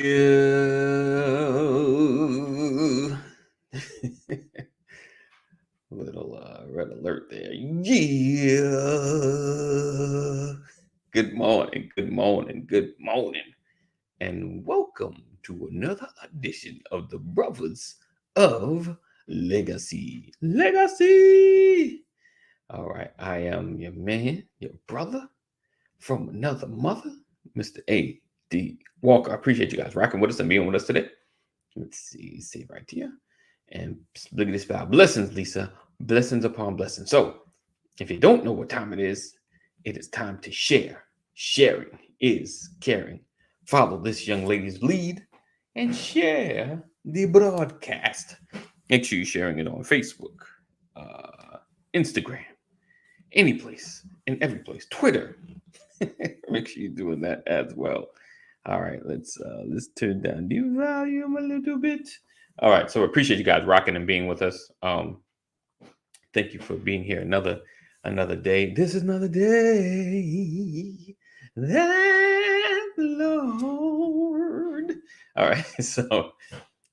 Little red alert there. Yeah. Good morning, good morning, good morning. And welcome to another edition of the Brothers of Legacy. Legacy. All right, I am your man, your brother from another mother, Mr. A.D. Walker. I appreciate you guys rocking with us and being with us today. Let's see right here. And look at this spell. Blessings, Lisa. Blessings upon blessings. So, if you don't know what time it is time to share. Sharing is caring. Follow this young lady's lead and share the broadcast. Make sure you're sharing it on Facebook, Instagram, any place, in every place, Twitter. Make sure you're doing that as well. All right, let's turn down the volume a little bit. All right, so appreciate you guys rocking and being with us. Thank you for being here another day. This is another day that the Lord. All right, so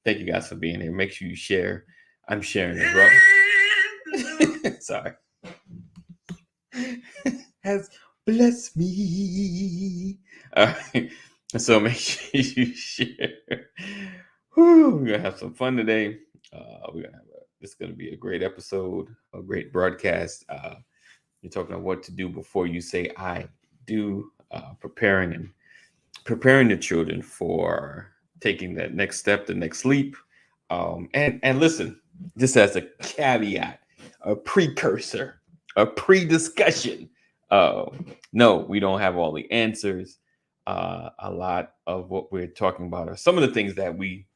thank you guys for being here. Make sure you share. I'm sharing as well. Sorry. Has blessed me. All right. So make sure you share. We're gonna have some fun today. This is gonna be a great episode, a great broadcast. You're talking about what to do before you say I do. Preparing the children for taking that next step, the next leap. And listen, just as a caveat, a precursor, a pre-discussion. No, we don't have all the answers. A lot of what we're talking about are some of the things that we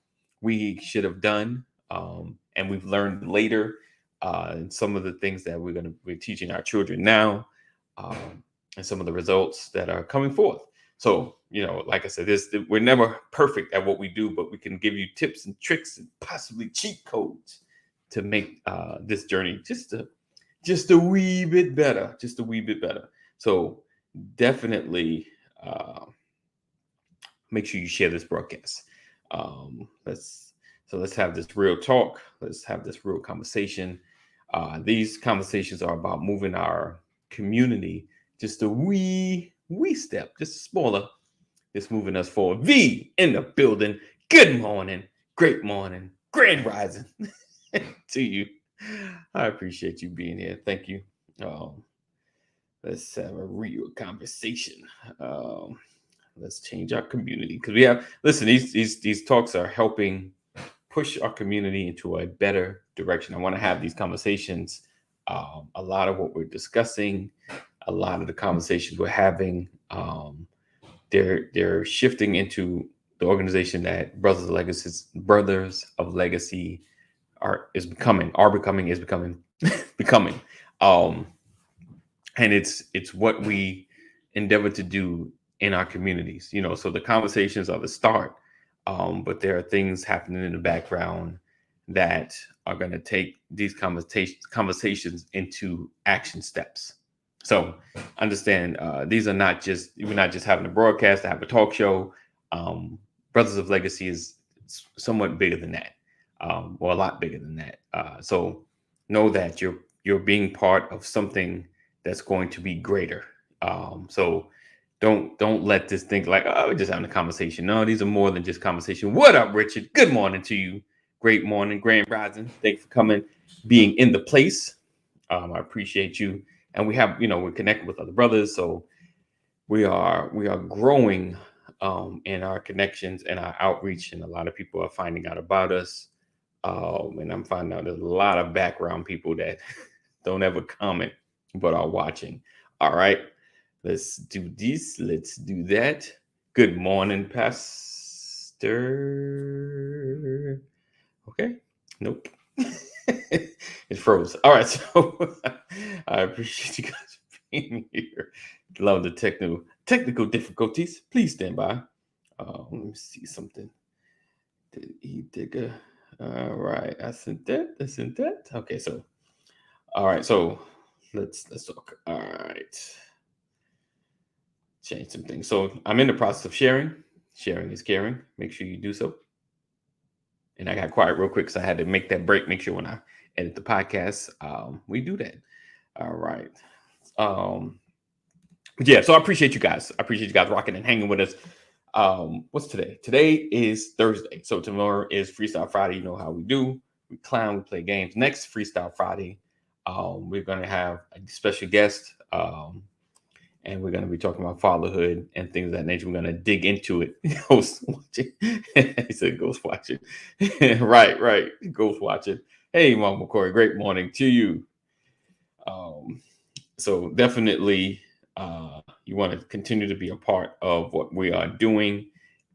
should have done, and we've learned later. And some of the things that we're teaching our children now, and some of the results that are coming forth. So, like I said, we're never perfect at what we do, but we can give you tips and tricks and possibly cheat codes to make this journey just a wee bit better, So definitely make sure you share this broadcast. Let's have this real talk. Let's have this real conversation. These conversations are about moving our community just a wee step, just smaller, just moving us forward. V in the building. Good morning, great morning, grand rising to you. I appreciate you being here. Thank you. Let's have a real conversation. Let's change our community because these talks are helping push our community into a better direction. I want to have these conversations. A lot of what we're discussing, a lot of the conversations we're having, they're shifting into the organization that Brothers of Legacy is becoming. And it's what we endeavor to do in our communities. So the conversations are the start, but there are things happening in the background that are going to take these conversations into action steps. So understand, we're not just having a broadcast to have a talk show. Brothers of Legacy is somewhat bigger than that, or a lot bigger than that. So know that you're being part of something that's going to be greater. So don't let this think like, oh, we're just having a conversation. No, these are more than just conversation. What up, Richard? Good morning to you. Great morning, grand rising. Thanks for coming, being in the place. I appreciate you. And we have, we're connected with other brothers. So we are growing in our connections and our outreach. And a lot of people are finding out about us. And I'm finding out there's a lot of background people that don't ever comment, but are watching. All right. Let's do this. Let's do that. Good morning, Pastor. Okay. Nope. It froze. All right. So I appreciate you guys being here. Love the technical difficulties. Please stand by. Let me see something. Did he dig all right. I sent that. Okay. So, all right. So let's talk. All right. Change some things. So I'm in the process of sharing. Sharing is caring. Make sure you do so. And I got quiet real quick, so I had to make that break. Make sure when I edit the podcast, we do that. All right. Um, but yeah, so I appreciate you guys. I appreciate you guys rocking and hanging with us. What's today? Today is Thursday. So tomorrow is Freestyle Friday. You know how we do. We clown, we play games. Next Freestyle Friday, we're gonna have a special guest. And we're going to be talking about fatherhood and things of that nature. We're going to dig into it. Ghost watching. He said ghost watching. Right. Ghost watching. Hey, Mama Corey, great morning to you. So definitely you want to continue to be a part of what we are doing.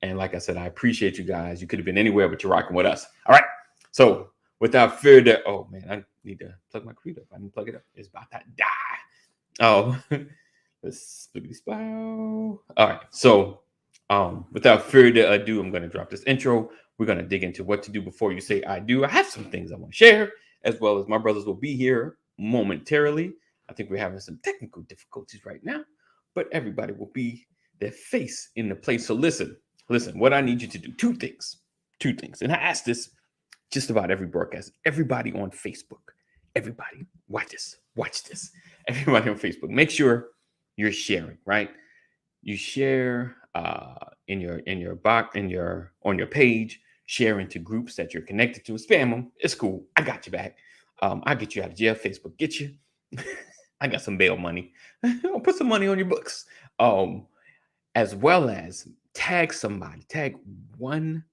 And like I said, I appreciate you guys. You could have been anywhere, but you're rocking with us. All right. So without further, oh man, I need to plug my computer up. I didn't plug it up. It's about to die. Oh, let's spooky spow. All right. So without further ado, I'm going to drop this intro. We're going to dig into what to do before you say I do. I have some things I want to share, as well as my brothers will be here momentarily. I think we're having some technical difficulties right now, but everybody will be their face in the place. So listen, what I need you to do, two things. And I ask this just about every broadcast, everybody on Facebook, everybody watch this. Everybody on Facebook, make sure you're sharing, right? You share in your box, on your page, share into groups that you're connected to. Spam them. It's cool. I got you back. I'll get you out of jail. Facebook get you. I got some bail money. I'll put some money on your books. As well as tag somebody. Tag one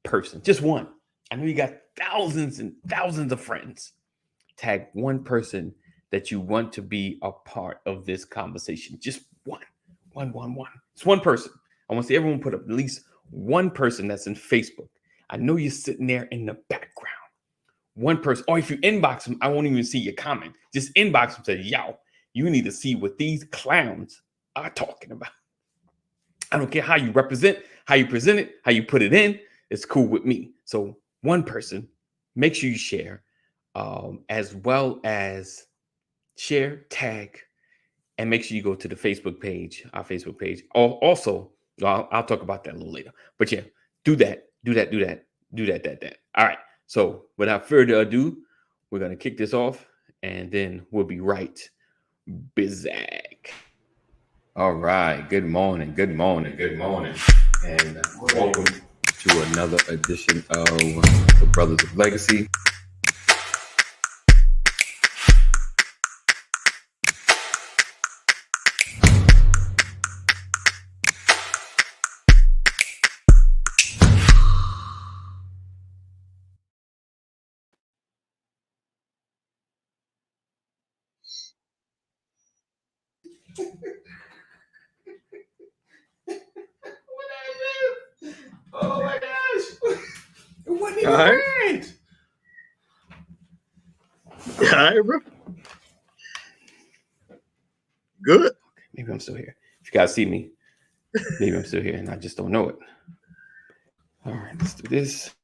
person. Just one. I know you got thousands and thousands of friends. Tag one person that you want to be a part of this conversation. Just one. It's one person. I want to see everyone put up at least one person that's in Facebook. I know you're sitting there in the background. One person. Or if you inbox them, I won't even see your comment. Just inbox them. Say, yo, you need to see what these clowns are talking about. I don't care how you present it, how you put it in. It's cool with me. So one person, make sure you share, as well as share, tag, and make sure you go to the Facebook page, our Facebook page. Also, I'll talk about that a little later. But yeah, do that. All right. So without further ado, we're gonna kick this off, and then we'll be right back. All right. Good morning, and welcome to another edition of the Brothers of Legacy. Oh my gosh! What did you find? All right, bro. Good. Maybe I'm still here. If you guys see me, maybe I'm still here and I just don't know it. All right, let's do this.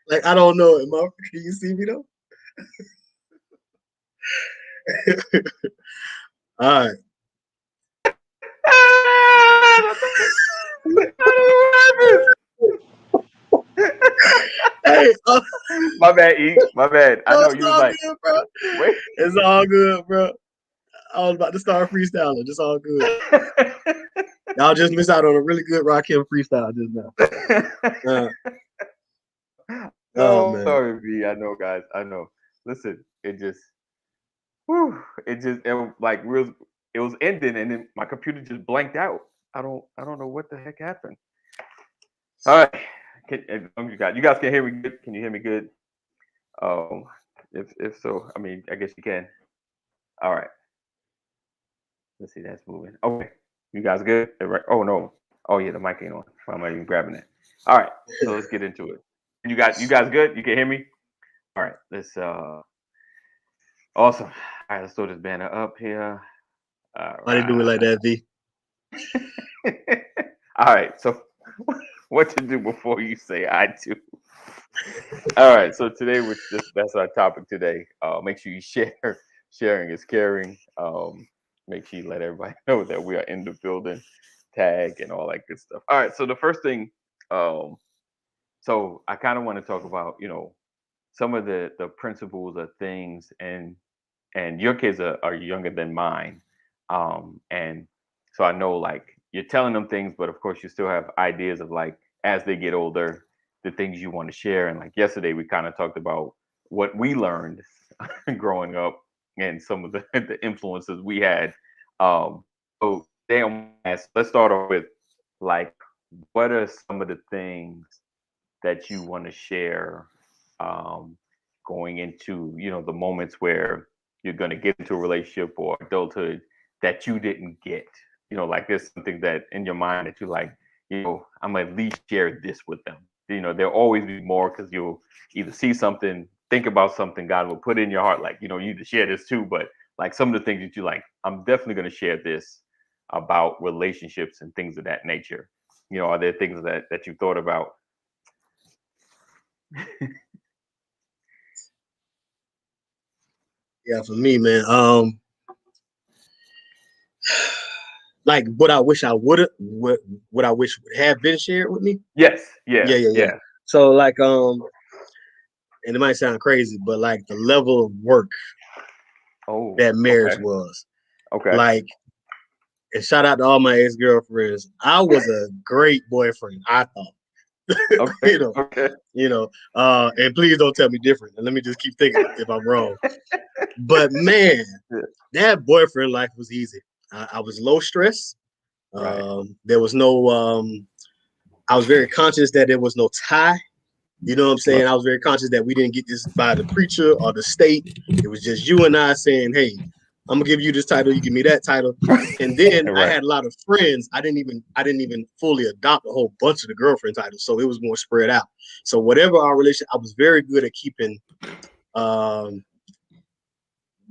Like I don't know it, motherfucker. Can you see me though? All right. Hey, My bad, E. My bad. I no, know it's you was all like, good, bro. wait. It's all good, bro. I was about to start freestyling. It's all good. Y'all just missed out on a really good Rakim freestyle just now. Oh Oh, man. sorry, B. I know, guys. I know. Listen, it was ending, and then my computer just blanked out. I don't know what the heck happened. All right, you guys can hear me good. Can you hear me good? Um, if so, I mean, I guess you can. All right. Let's see, that's moving. Okay, you guys good? Right. Oh no. Oh yeah, the mic ain't on. Why am I even grabbing it? All right, so let's get into it. You guys good? You can hear me? All right, let's awesome. All right, let's throw this banner up here. All Why they do me like right. that, V? All right, so what to do before you say I do? All right, so today that's our topic today. Make sure you share. Sharing is caring. Make sure you let everybody know that we are in the building, tag and all that good stuff. All right, so the first thing, so I kind of want to talk about, some of the principles of things, and your kids are younger than mine, and so I know like you're telling them things, but of course you still have ideas of like as they get older, the things you want to share. And like yesterday, we kind of talked about what we learned growing up and some of the influences we had. So damn, let's start off with like what are some of the things that you want to share, um, going into the moments where you're going to get into a relationship or adulthood that you didn't get, like there's something that in your mind that you like, I'm gonna at least share this with them. There'll always be more because you'll either see something, think about something God will put in your heart, like, you need to share this too. But like some of the things that you like, I'm definitely going to share this about relationships and things of that nature. Are there things that you thought about? Yeah, for me, man. Like what I wish I would have, what I wish would have been shared with me. Yes. Yeah. Yeah. Yeah. So like, and it might sound crazy, but like the level of work Oh, that marriage okay. was, Okay. like, and shout out to all my ex-girlfriends. I was a great boyfriend, I thought. Okay. you know, Okay. and please don't tell me different. And let me just keep thinking if I'm wrong. But man, Yeah. that boyfriend life was easy. I was low stress. Right. There was no I was very conscious that there was no tie. You know what I'm saying? Right. I was very conscious that we didn't get this by the preacher or the state. It was just you and I saying, hey, I'm gonna give you this title, you give me that title. And then I Right. had a lot of friends. I didn't even fully adopt a whole bunch of the girlfriend titles. So it was more spread out. So whatever our relationship, I was very good at keeping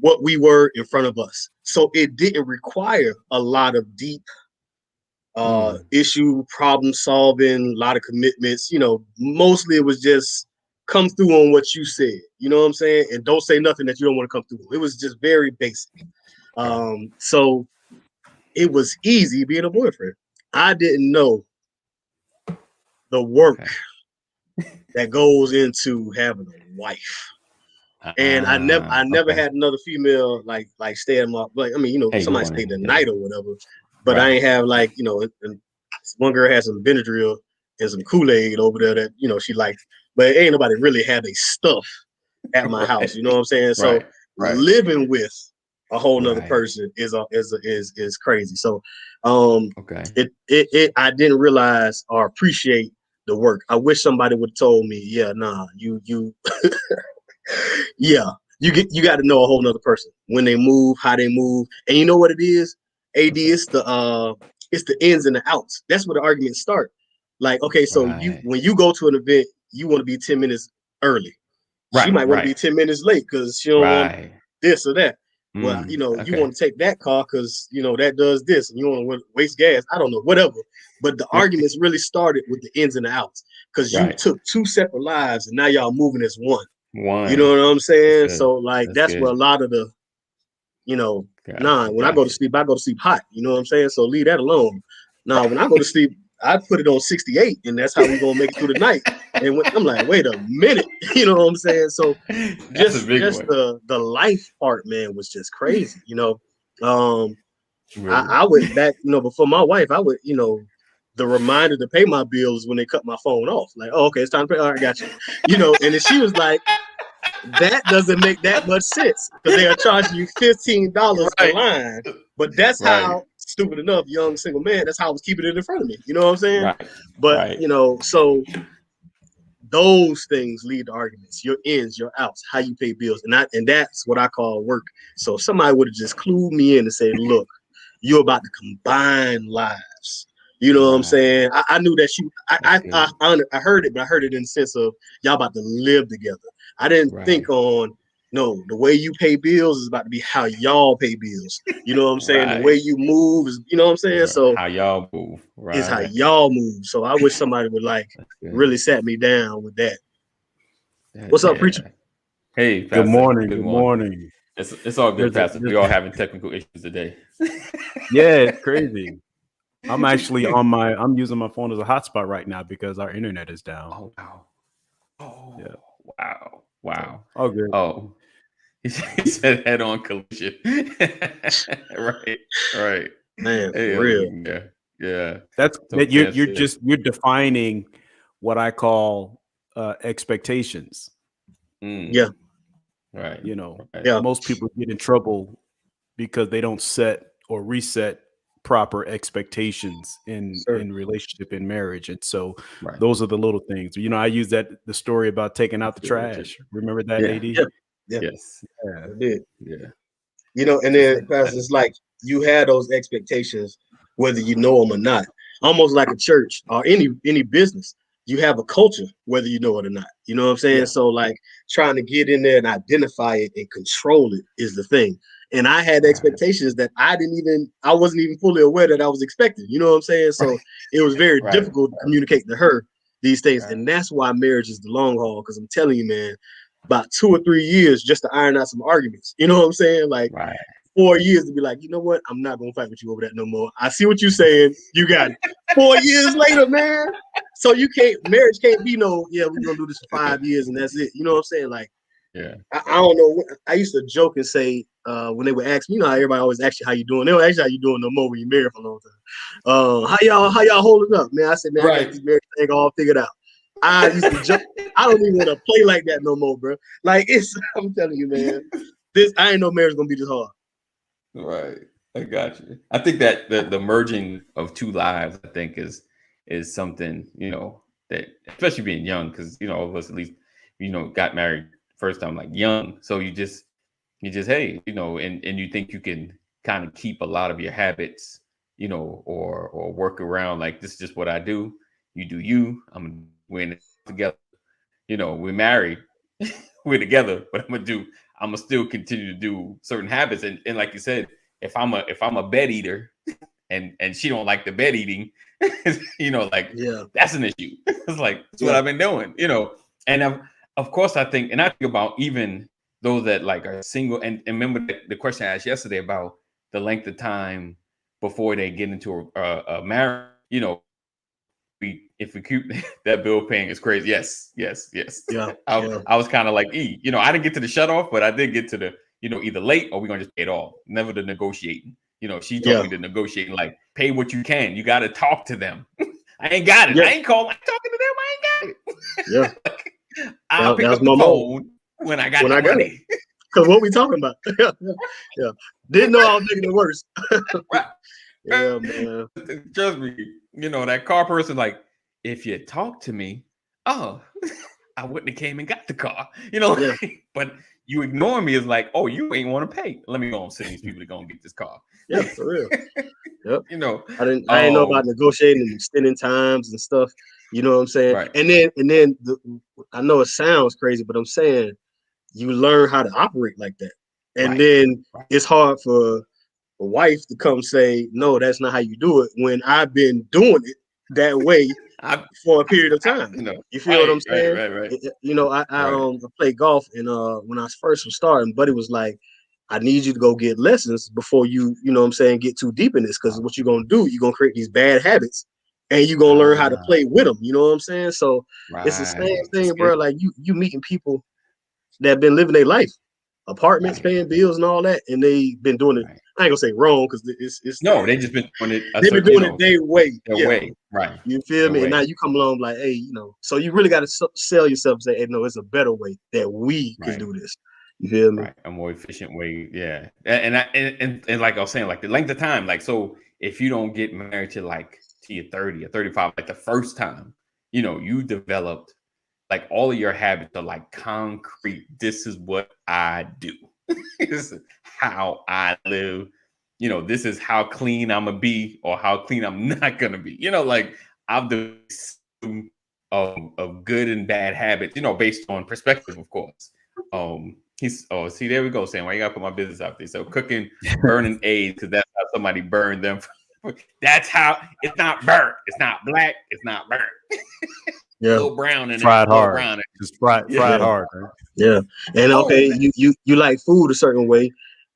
what we were in front of us. So it didn't require a lot of deep issue problem solving, a lot of commitments. Mostly it was just come through on what you said. You know what I'm saying? And don't say nothing that you don't want to come through. It was just very basic. So it was easy being a boyfriend. I didn't know the work that goes into having a wife. And I never Okay. had another female like stay at my, like, I mean, Hey, good somebody stayed morning. the Yeah. night or whatever, but I Right. ain't have like, and one girl had some Benadryl and some Kool-Aid over there that, she liked, but ain't nobody really had their stuff at my house. You know what I'm saying? So Right. Right. living with a whole nother Right. person is crazy. So Okay. it I didn't realize or appreciate the work. I wish somebody would have told me, yeah, nah, you yeah, you got to know a whole nother person when they move, how they move, and you know what it is. AD, What's that? it's the ins and the outs. That's where the arguments start. Like, okay, so Right. when you go to an event, you want to be 10 minutes early. She Right. might want to Right. be 10 minutes late because she don't want Right. this or that. Well, you Okay. want to take that car because that does this, and you want to waste gas. I don't know, whatever. But the arguments really started with the ins and the outs because you Right. took two separate lives and now y'all moving as one. You know One. what I'm That's saying? good. So like That's that's where a good. lot of the Nah, when I go to sleep, I go to sleep hot. You know what I'm saying? So leave that alone. Nah, when I go to sleep, I put it on 68, and that's how we gonna make it through the night. And I'm like, wait a minute, you know what I'm saying? So That's a big one. the life part, man, was just crazy. Really. I would back, before my wife, I would, the reminder to pay my bills when they cut my phone off. Like, oh, okay, it's time to pay. All right, I got you. And then she was like, that doesn't make that much sense because they are charging you $15 a line. But that's how, stupid enough, young single man, that's how I was keeping it in front of me. You know what I'm saying? Right. But, so those things lead to arguments, your ins, your outs, how you pay bills. And that's what I call work. So if somebody would have just clued me in and said, look, you're about to combine lives. You know what I'm saying? I knew that I heard it, but I heard it in the sense of y'all about to live together. I didn't think on, no, the way you pay bills is about to be how y'all pay bills. You know what I'm saying? The way you move is, you know what I'm saying? So how y'all move, is how y'all move. So I wish somebody would really sat me down with that. What's up, preacher? Hey, Pastor. Good morning. Good morning. It's all good, Pastor. We all having technical issues today. Yeah, it's crazy. I'm actually I'm using my phone as a hotspot right now because our internet is down. Oh wow. Oh yeah. Wow. Oh good. Oh. He said head-on collision. Right. Man, for real. Yeah. That's that you're defining what I call expectations. Yeah. Right. Most people get in trouble because they don't set or reset proper expectations in relationship, in marriage. And so those are the little things. I use the story about taking out the trash. Remember that, AD? Yeah. Yes. Yeah. I did. Yeah. And then Pastor, it's like you had those expectations, whether you know them or not. Almost like a church or any business. You have a culture, whether you know it or not. You know what I'm saying? Yeah. So like trying to get in there and identify it and control it is the thing. And I had expectations that I wasn't even fully aware that I was expecting. You know what I'm saying? So it was very difficult to communicate to her these things. And that's why marriage is the long haul. Because I'm telling you, man, about 2 or 3 years just to iron out some arguments. You know what I'm saying? Like 4 years to be like, you know what? I'm not going to fight with you over that no more. I see what you're saying. You got it. 4 years later, man. So marriage can't be we're going to do this for 5 years and that's it. You know what I'm saying? Like, I don't know. I used to joke and say when they would ask me, how everybody always asks you how you doing. They don't ask you how you doing no more when you're married for a long time. How y'all holding up, man? I said, man, I got this marriage thing all figured out. I used to joke. I don't even want to play like that no more, bro. Like I'm telling you, man. I ain't know marriage gonna be this hard. Right. I got you. I think that the merging of two lives, I think, is something, that especially being young, because all of us at least, got married first time like young. So you just hey, and you think you can kind of keep a lot of your habits, or work around like this is just what I do. You do you. We're in it together. We're married. We're together, but I'm gonna still continue to do certain habits. And like you said, if I'm a bed eater and she don't like the bed eating, that's an issue. It's like that's what I've been doing, And of course I think about even those that like are single and remember the question I asked yesterday about the length of time before they get into a marriage, if we keep that bill paying is crazy. Yes. Yeah. I was kind of like, I didn't get to the shut off, but I did get to the, either late or we're gonna just pay it all. Never the negotiating. She told me to negotiate and like pay what you can. You got to talk to them. I ain't got it. I ain't calling. I'm talking to them. I ain't got it. Yeah. I'll pick up the phone when I got the money. Because what we talking about? Yeah. Didn't know I was making it worse. Yeah, man. Trust me. That car person, like, if you talk to me, I wouldn't have came and got the car. But you ignore me is like, oh, you ain't want to pay. Let me go and send these people to go and get this car. Yeah, for real. Yep. I didn't know about negotiating and extending times and stuff. You know what I'm saying? Right. And then I know it sounds crazy, but I'm saying you learn how to operate like that. And then it's hard for a wife to come say, no, that's not how you do it when I've been doing it that way for a period of time. You feel what I'm saying? Right. I played golf and when I first was starting, Buddy was like, I need you to go get lessons before you know what I'm saying, get too deep in this. Because what you're gonna do, you're gonna create these bad habits, and you're gonna learn how to play with them. You know what I'm saying? So it's the same thing, bro. Like you meeting people that have been living their life, apartments, paying bills, and all that, and they've been doing it. I ain't gonna say wrong because it's no, they just been doing it. They've been doing it their way. Their way, right? You feel me? And now you come along like, hey, you know, so you really got to sell yourself. And say, hey, no, it's a better way that we can do this. You feel me? Right, a more efficient way. Yeah, and like I was saying, like the length of time. Like, so if you don't get married to your 30 or 35, like the first time, you know, you developed like all of your habits are like concrete. This is what I do. This is how I live. You know, this is how clean I'm gonna be or how clean I'm not gonna be. You know, like I've developed of good and bad habits, you know, based on perspective, of course. See, there we go, Sam. Why you gotta put my business out there? So cooking, burning eggs, because that's how somebody burned them. That's how it's not burnt. It's not black. It's not burnt. Yeah, a little brown and fried hard. Brown. Just fried hard. Right? Yeah, and okay, you like food a certain way,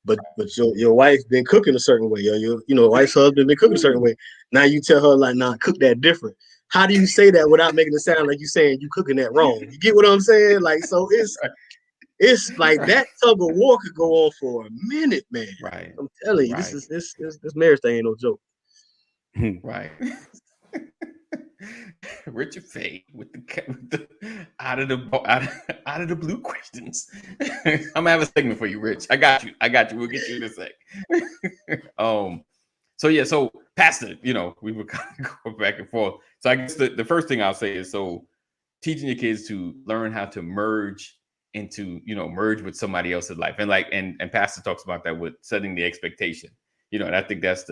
but your wife been cooking a certain way. Your wife's husband been cooking a certain way. Now you tell her like, nah, cook that different. How do you say that without making it sound like you saying you cooking that wrong? You get what I'm saying? Like, so it's like that tug of war could go on for a minute, man. Right. I'm telling you, this marriage thing ain't no joke. Right. Richard Fay with the out of the blue questions. I'm gonna have a segment for you, Rich. I got you. We'll get you in a sec. So Pastor, you know, we were kind of going back and forth. So I guess the first thing I'll say is, so teaching your kids to learn how to merge with somebody else's life, and Pastor talks about that with setting the expectation. You know, and I think that's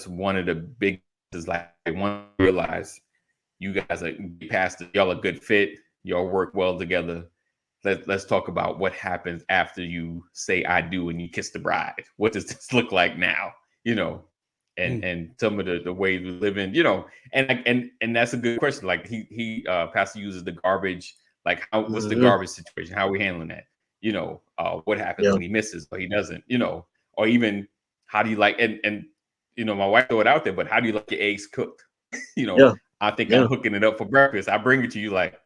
one of the big is like they want to realize you guys are pastors, y'all a good fit, y'all work well together. Let's talk about what happens after you say I do and you kiss the bride. What does this look like now? You know, and some of the ways we live in, you know, and that's a good question. Like he Pastor uses the garbage, like what's the garbage situation? How are we handling that? You know, what happens when he misses or he doesn't, you know, or even how do you like and you know, my wife throw it out there, but how do you like your eggs cooked? You know, I think I'm hooking it up for breakfast. I bring it to you like,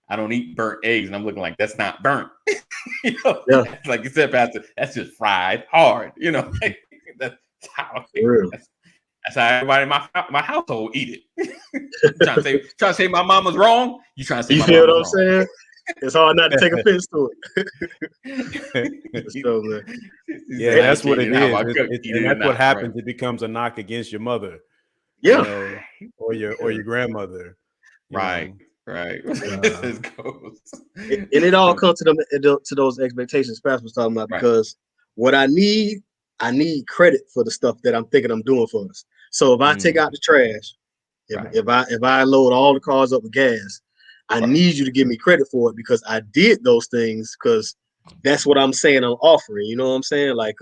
I don't eat burnt eggs. And I'm looking like, that's not burnt. You know, like you said, Pastor, that's just fried hard. You know, that's how that's how everybody in my household eat it. trying to say my mama's wrong. You trying to say you my feel what I'm wrong. saying? It's hard not to take offense to it. So, yeah, that's what it is. And that's what happens. Right. It becomes a knock against your mother, you know, or your grandmother. Right. Right. And it all comes to those expectations Pastor was talking about, because what I need credit for the stuff that I'm thinking I'm doing for us. So if I take out the trash, if I load all the cars up with gas, I need you to give me credit for it because I did those things, because that's what I'm saying I'm offering. You know what I'm saying? Like,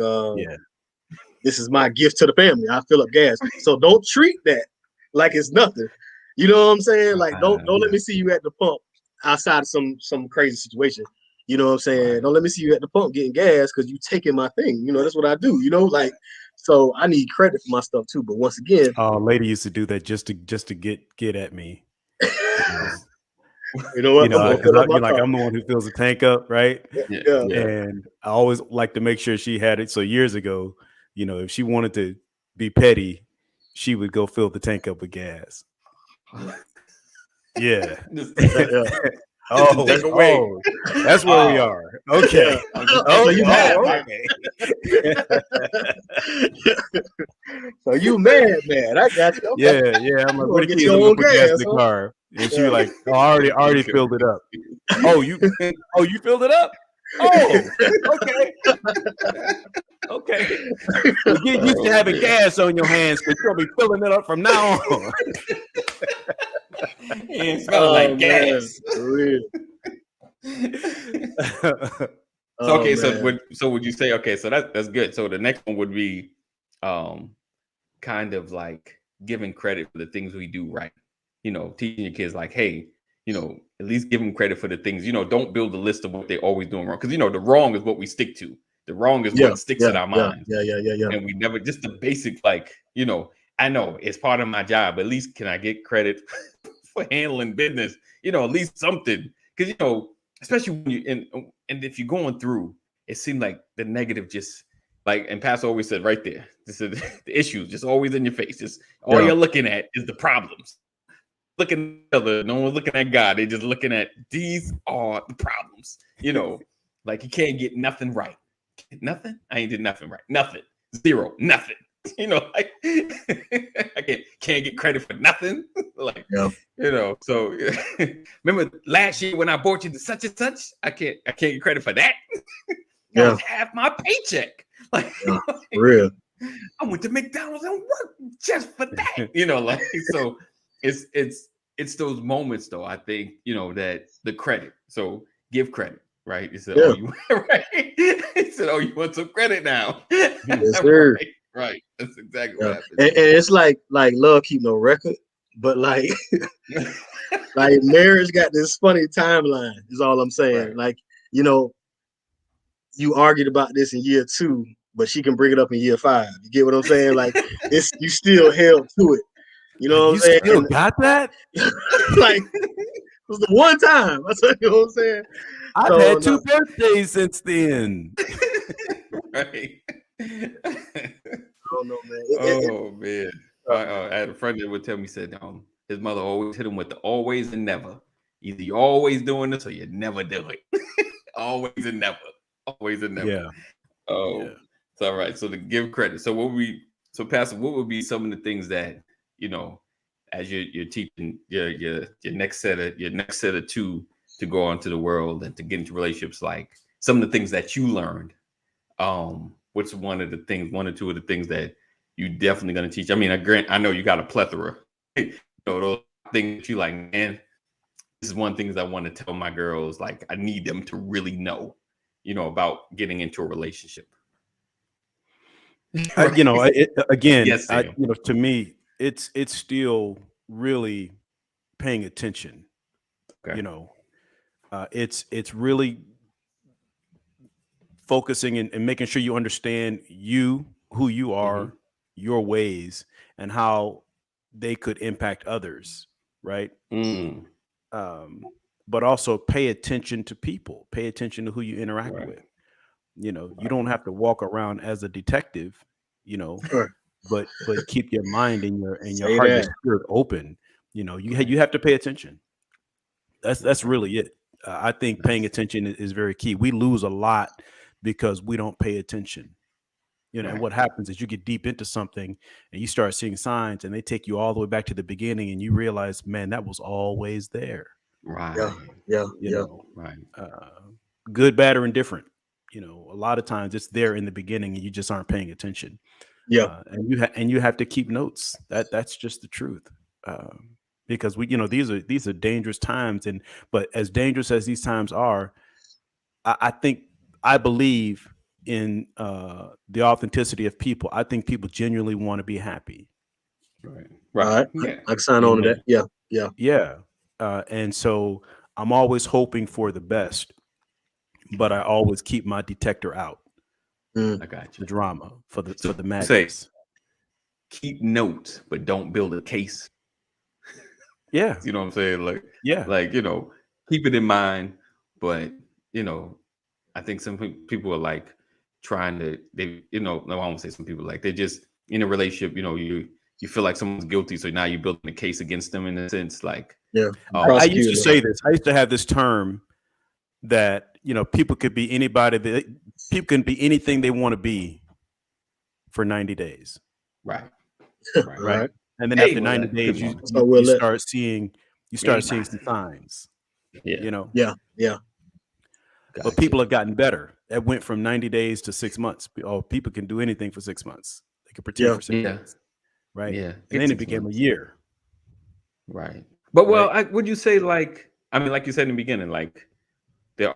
this is my gift to the family. I fill up gas. So don't treat that like it's nothing. You know what I'm saying? Like, don't let me see you at the pump outside of some crazy situation. You know what I'm saying? Don't let me see you at the pump getting gas because you taking my thing. You know, that's what I do. You know, like, so I need credit for my stuff too. But once again, lady used to do that just to get at me. You know what? Like I'm the one who fills the tank up, right? Yeah. And I always like to make sure she had it. So years ago, you know, if she wanted to be petty, she would go fill the tank up with gas. Yeah. Oh, that's where we are. Okay. So you mad? So you mad? I got you. Okay. Yeah. I'm like, what did you put gas in the car? And she was like, oh, I already filled it up. Oh, you filled it up? Oh, okay. Okay. Well, get used to having gas on your hands because you'll be filling it up from now on. It smells like gas. So would you say, okay, so that's good. So the next one would be kind of like giving credit for the things we do right. You know, teaching your kids like, hey, you know, at least give them credit for the things, you know, don't build a list of what they're always doing wrong. Because, you know, the wrong is what we stick to. The wrong is what sticks in our minds. Yeah. And we never, just the basic, like, you know, I know it's part of my job. At least can I get credit for handling business? You know, at least something. Because, you know, especially when you, and if you're going through, it seemed like the negative just, like, and Pastor always said right there, this is the issues just always in your face. Just all you're looking at is the problems. Looking at other, no one's looking at God. They're just looking at, these are the problems. You know, like you can't get nothing right. Nothing? I ain't did nothing right. Nothing. Zero. Nothing. You know, like I can't get credit for nothing. Like, you know, so remember last year when I bought you the such and such, I can't get credit for that. That was half my paycheck. Like, for real. I went to McDonald's and worked just for that. You know, like, so it's those moments though, I think, you know, that the credit. So give credit. Right. He said, oh, you right. He said, oh, you want some credit now. Yes, sir. Right. That's exactly what happened. And it's like love keep no record, but like like marriage got this funny timeline, is all I'm saying. Right. Like, you know, you argued about this in year 2, but she can bring it up in year 5. You get what I'm saying? Like, it's, you still held to it. You know what I'm saying? Still got that? Like, it was the one time. That's what, you know what I'm saying? I've had 2 birthdays since then. Right. Oh no, man. Oh man. I had a friend that would tell me, said his mother always hit him with the always and never. Either you're always doing this or you never do it. Always and never. Always and never. Yeah. Oh, yeah. So all right. So to give credit. So Pastor, what would be some of the things that, you know, as you're teaching your next set of 2 to go onto the world and to get into relationships, like some of the things that you learned? What's one or 2 of the things that you definitely going to teach? I mean, I know you got a plethora. You know, those things that you like, man, this is one thing that I want to tell my girls, like I need them to really know, you know, about getting into a relationship. You know, again, yes, you know, to me, it's still really paying attention. Okay. You know, it's really focusing and making sure you understand who you are, your ways, and how they could impact others, right? But also pay attention to people, pay attention to who you interact with. You know, you don't have to walk around as a detective, you know, but keep your mind and your heart and spirit open. You know, you have to pay attention. That's really it. I think paying attention is very key. We lose a lot because we don't pay attention. You know, and what happens is you get deep into something and you start seeing signs and they take you all the way back to the beginning and you realize, man, that was always there. Right. Yeah. You know, right. Good, bad, or indifferent. You know, a lot of times it's there in the beginning and you just aren't paying attention. Yeah. And you have to keep notes. That's just the truth. Because we, you know, these are dangerous times, but as dangerous as these times are, I believe in the authenticity of people. I think people genuinely want to be happy. Right. Yeah. I can sign on to that. Yeah. And so I'm always hoping for the best, but I always keep my detector out. I got you. The drama for the madness. Keep notes, but don't build a case. Yeah. You know what I'm saying? Like, yeah. Like, you know, keep it in mind, but, you know, I think some people are like trying to, you know, no, I won't say some people, like they're just in a relationship, you know, you feel like someone's guilty. So now you're building a case against them in a sense, like, I used to say this. I used to have this term that, you know, people could be anybody, people can be anything they want to be for 90 days. Right. And then after 90 days, you start seeing some signs. Yeah. You know? Yeah. Gotcha. But people have gotten better. It went from 90 days to 6 months. Oh, people can do anything for 6 months. They can pretend for 6 months. Right. Yeah. And then it became a year. Right. But would you say, like, I mean, like you said in the beginning, like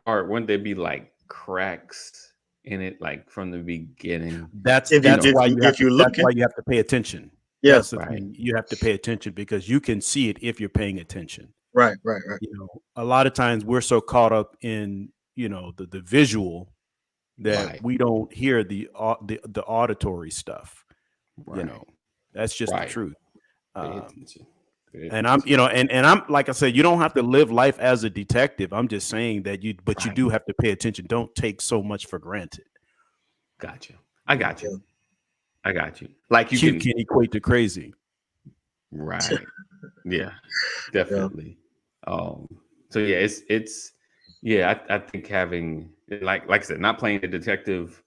wouldn't there be like cracks in it, like from the beginning? That's why you have to pay attention. Yes. You have to pay attention because you can see it if you're paying attention. Right. You know, a lot of times we're so caught up in, you know, the visual that we don't hear the auditory stuff. Right. You know, that's just the truth. And I'm, you know, and I'm, like I said, you don't have to live life as a detective. I'm just saying that you do have to pay attention. Don't take so much for granted. Gotcha. I got you. I got you. Like you can equate to crazy. Right. Yeah, definitely. So yeah, it's I think having, like I said, not playing the detective,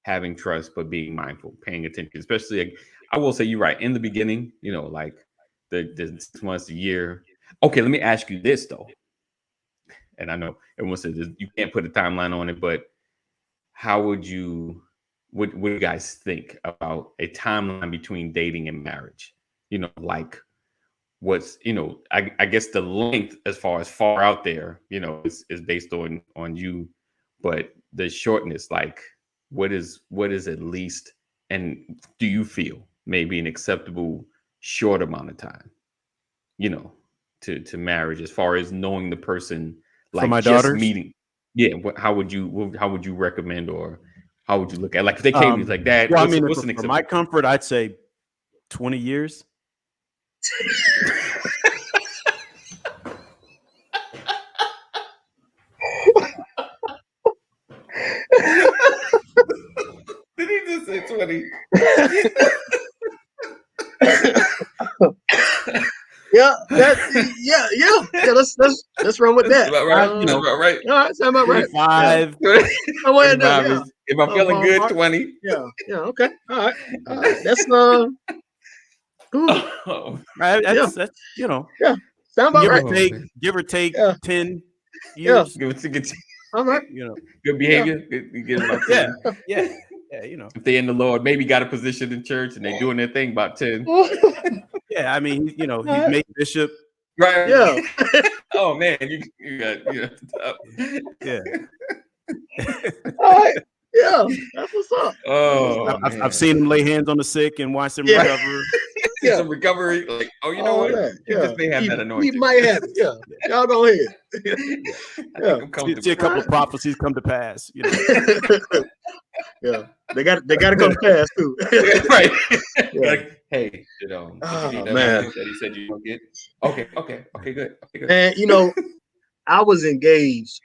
having trust, but being mindful, paying attention, especially, I will say you're right. In the beginning, you know, like the 6 months, a year. Okay, let me ask you this though. And I know everyone says you can't put a timeline on it, but how would you, what do you guys think about a timeline between dating and marriage? You know, like what's, you know, I guess the length as far out there, you know, is based on you, but the shortness, like what is at least, and do you feel maybe an acceptable short amount of time, you know, to marriage, as far as knowing the person, like for my just daughters? meeting? Yeah. How would you recommend, or how would you look at, like, if they came to you like that? Well, I mean, for my comfort, I'd say 20 years. Did he just say 20? Let's run with that. About right, you know, about right. All right, sound about right. 5. If I'm feeling good, 20. Yeah. Okay. All right. That's That's you know. Yeah. Sound about right. Give or take 10 years. Yeah. Give it to all right. You know, good behavior. You get about 10. Yeah. You know, if they in the Lord, maybe got a position in church and they doing their thing, about 10. Yeah, I mean, you know, he's made bishop. Right. Yeah. Oh man, you got yeah. All right. Yeah, that's what's up. Oh, I've seen him lay hands on the sick and watch them recover. Some recovery. Like, you know what? You just may have that anointing. He might have it. Yeah. Y'all go ahead. See a couple of prophecies come to pass. You know. Yeah. They got to come to pass too. Right. Like, hey, you know, man, that he said you don't get. Okay, good. And you know, I was engaged.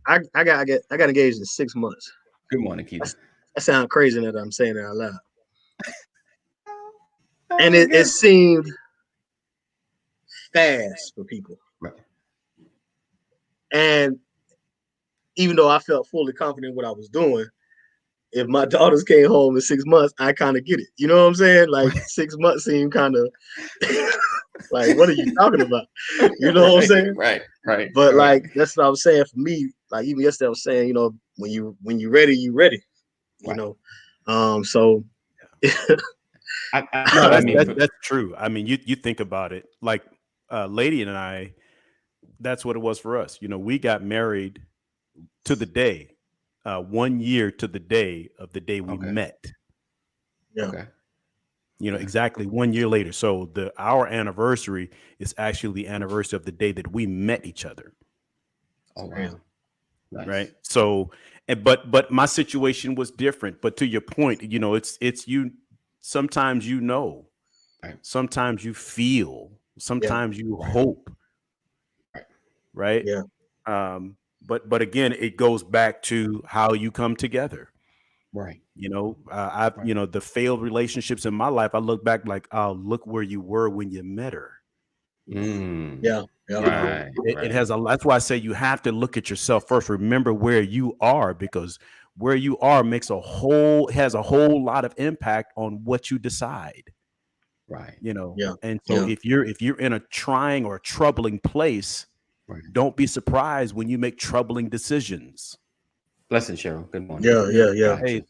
I got engaged in 6 months. Good morning, Keith. That sounds crazy that I'm saying it out loud. And it seemed fast for people. Right. And even though I felt fully confident in what I was doing, if my daughters came home in 6 months, I kind of get it. You know what I'm saying? Like 6 months seemed kind of like, what are you talking about? You know what I'm saying? Right. But like, that's what I was saying for me. Like even yesterday I was saying, you know, when you're ready, you're ready. You know? So that's true. I mean, you think about it, like Lady and I, that's what it was for us. You know, we got married to the day, 1 year to the day of the day we met. Yeah. Okay. You know, exactly 1 year later. So our anniversary is actually the anniversary of the day that we met each other. Oh, wow. Nice. Right. So, but my situation was different. But to your point, you know, it's you. Sometimes you know, sometimes you feel, sometimes you hope. Right. Yeah. But again, it goes back to how you come together. Right. You know, you know, the failed relationships in my life, I look back like, oh, look where you were when you met her. Yeah. Right. It has that's why I say you have to look at yourself first. Remember where you are, because where you are has a whole lot of impact on what you decide. Right. You know, yeah. And so if you're in a trying or troubling place, don't be surprised when you make troubling decisions. Blessing, Cheryl. Good morning. Yeah. Hey,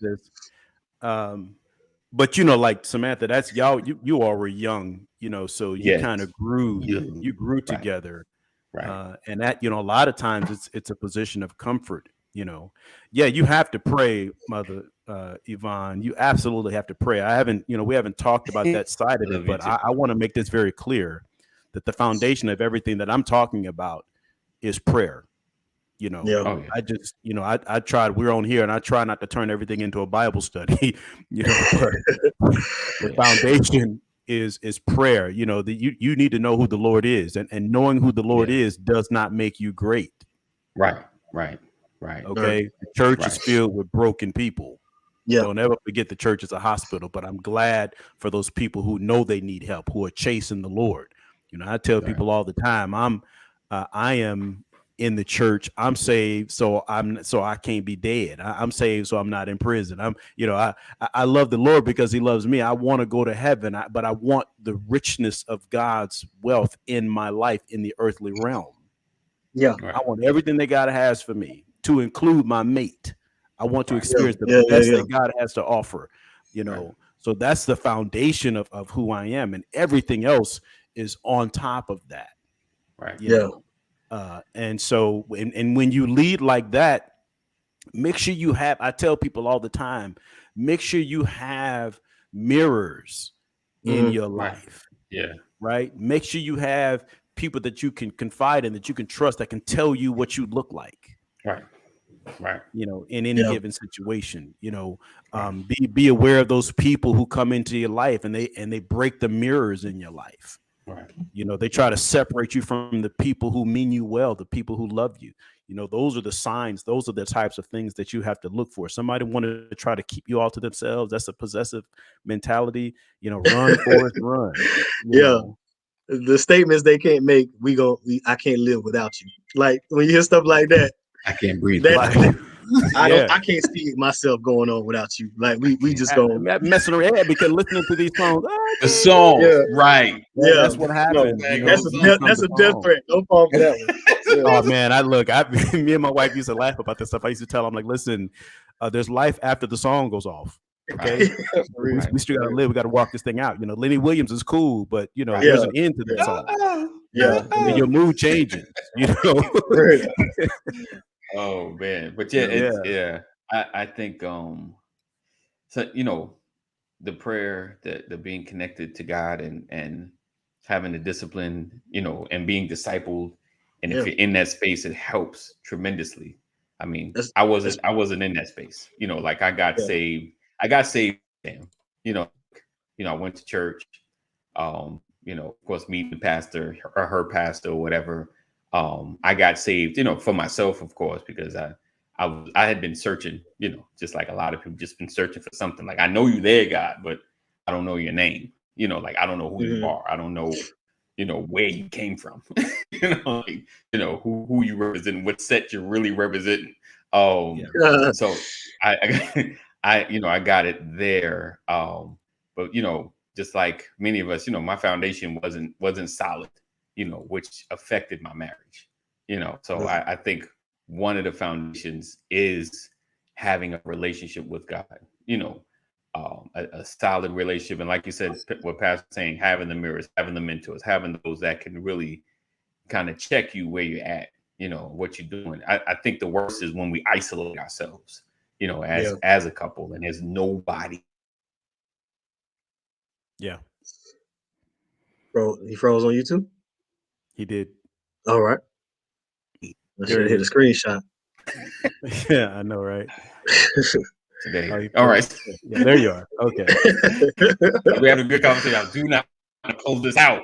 but you know, like Samantha, that's y'all. You all were young, you know, so you kind of grew. You grew together, right? And that, you know, a lot of times it's a position of comfort. You know, you have to pray, Mother Yvonne. You absolutely have to pray. We haven't talked about that side of it, but I want to make this very clear that the foundation of everything that I'm talking about is prayer. You know, Yeah. I just, I tried, we're on here and I try not to turn everything into a Bible study, but the foundation is prayer. You need to know who the Lord is, and knowing who the Lord is does not make you great. Right. Okay. The church is filled with broken people. Yeah. Don't ever forget the church is a hospital, but I'm glad for those people who know they need help, who are chasing the Lord. I tell people all the time, I am in the church. I'm saved, so I can't be dead. I'm saved, so I'm not in prison. I love the Lord because he loves me. I want to go to heaven, but I want the richness of God's wealth in my life in the earthly realm. Yeah. I want everything that God has for me, to include my mate. I want to experience the best that God has to offer, So that's the foundation of who I am, and everything else is on top of that. Right. And so, and when you lead like that, make sure you have, I tell people all the time, make sure you have mirrors in your life. Yeah. Right. Make sure you have people that you can confide in, that you can trust, that can tell you what you look like. Right. In any given situation, be aware of those people who come into your life and they break the mirrors in your life. Right. They try to separate you from the people who mean you well, the people who love you. Those are the signs. Those are the types of things that you have to look for. Somebody wanted to try to keep you all to themselves. That's a possessive mentality. Run, Forrest, run. The statements they can't make, I can't live without you. Like when you hear stuff like that, I can't breathe. I can't see myself going on without you. Like we just go messing around because listening to these songs. The song, right? Yeah, that's what happened. That's a death threat. Don't fall for that one. Oh man, me and my wife used to laugh about this stuff. I used to tell them, like, listen, there's life after the song goes off. Okay, we still gotta live. We gotta walk this thing out. Lenny Williams is cool, but there's an end to the song. And your mood changes. Oh man, but I think so. The prayer, the being connected to God, and having the discipline, and being discipled, and if you're in that space, it helps tremendously. I mean, I wasn't in that space. Like I got saved. I got saved. I went to church. Of course, meeting the pastor or her pastor or whatever. I got saved, for myself, of course, because I had been searching, just like a lot of people, just been searching for something. Like, I know you there, God, but I don't know your name. Like, I don't know who you are. I don't know, where you came from. Who you represent, what set you're really representing. So I got it there. But just like many of us, my foundation wasn't solid, which affected my marriage. So I think one of the foundations is having a relationship with God, a solid relationship. And like you said, what Pastor's saying, having the mirrors, having the mentors, having those that can really kind of check you where you're at, what you're doing. I think the worst is when we isolate ourselves, as a couple, and there's nobody. Yeah. Bro, he froze on YouTube? He did. All right. I should have hit a screenshot. Yeah, I know, right? Today. All right. Yeah, there you are. Okay. We had a good conversation. I do not want to close this out.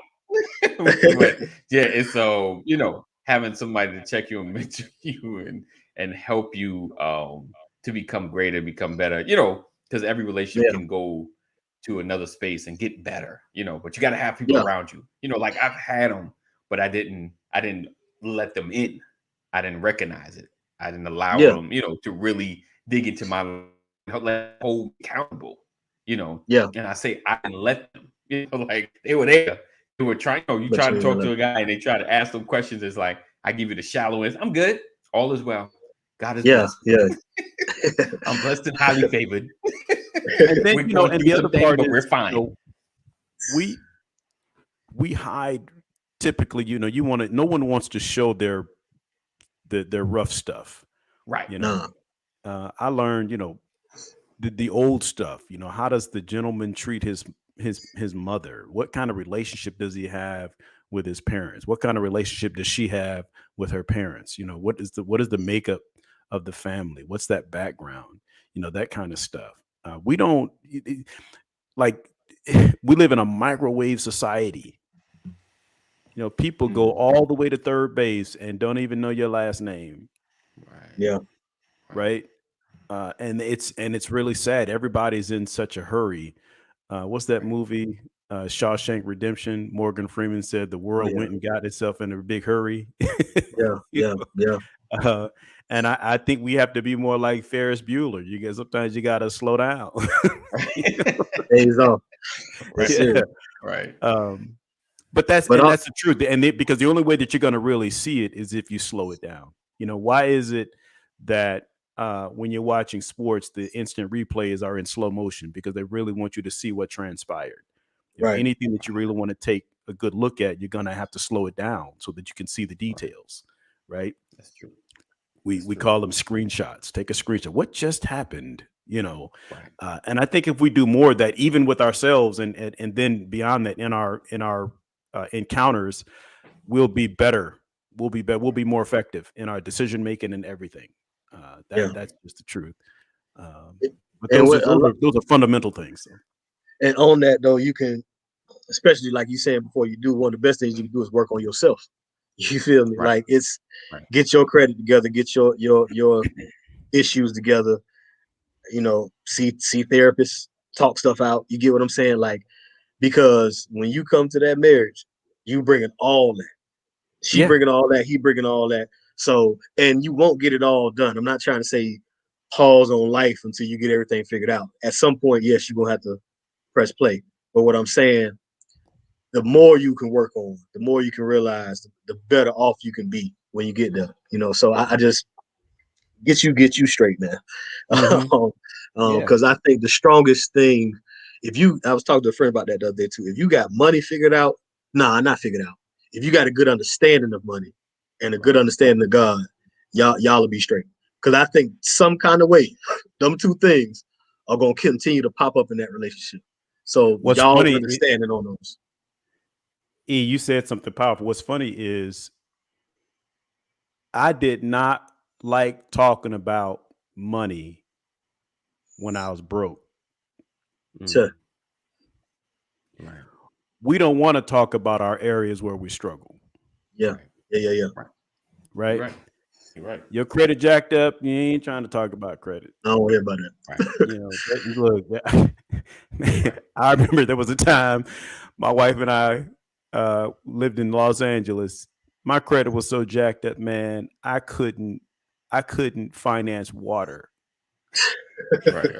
But it's so, having somebody to check you and mentor you and help you to become greater, become better, because every relationship can go to another space and get better, but you got to have people around you. Like I've had them, but I didn't let them in. I didn't recognize it. I didn't allow them, to really dig into my life, hold accountable, And I say I didn't let them, like they were there. They were trying, you try to talk to a guy and they try to ask them questions. It's like, I give you the shallow answer. I'm good. All is well. God is blessed. I'm blessed and highly favored. And then, and the other part is, we're fine. We hide typically, no one wants to show their rough stuff. Right. I learned, the old stuff, how does the gentleman treat his mother? What kind of relationship does he have with his parents? What kind of relationship does she have with her parents? What is the makeup of the family? What's that background? That kind of stuff. We don't like. We live in a microwave society. People go all the way to third base and don't even know your last name. Right. Yeah. Right. And it's really sad. Everybody's in such a hurry. What's that movie? Shawshank Redemption. Morgan Freeman said the world went and got itself in a big hurry. Yeah. And I think we have to be more like Ferris Bueller. Sometimes you got to slow down. Days off. Yeah. Right. But that's the truth. Because the only way that you're going to really see it is if you slow it down. Why is it that when you're watching sports, the instant replays are in slow motion? Because they really want you to see what transpired. Right. Anything that you really want to take a good look at, you're going to have to slow it down so that you can see the details. Right. That's true. We call them screenshots. Take a screenshot. What just happened? Right. And I think if we do more of that, even with ourselves, and then beyond that, in our encounters, we'll be better. We'll be more effective in our decision making and everything. That's just the truth. But those are fundamental things. So. And on that though, you can, especially like you said before, you do one of the best things you can do is work on yourself. You feel me? Right. Like it's get your credit together, get your issues together. See therapists, talk stuff out. You get what I'm saying? Like, because when you come to that marriage, you bringing all that. She bringing all that. He bringing all that. So, and you won't get it all done. I'm not trying to say pause on life until you get everything figured out. At some point, yes, you're gonna have to press play. But what I'm saying, the more you can work on, the more you can realize, the better off you can be when you get there. So I just get you straight, man. Because I think the strongest thing, I was talking to a friend about that the other day too. If you got money figured out, not figured out. If you got a good understanding of money and a good understanding of God, y'all will be straight. Because I think some kind of way, them two things are gonna continue to pop up in that relationship. So what's y'all funny, understanding on those. E, you said something powerful. What's funny is I did not like talking about money when I was broke. Sure. Right. We don't want to talk about our areas where we struggle. Yeah. Right. You're right. Your credit jacked up. You ain't trying to talk about credit. I don't hear about that. Look, I remember there was a time my wife and I lived in Los Angeles. My credit was so jacked up, man. I couldn't finance water. Right.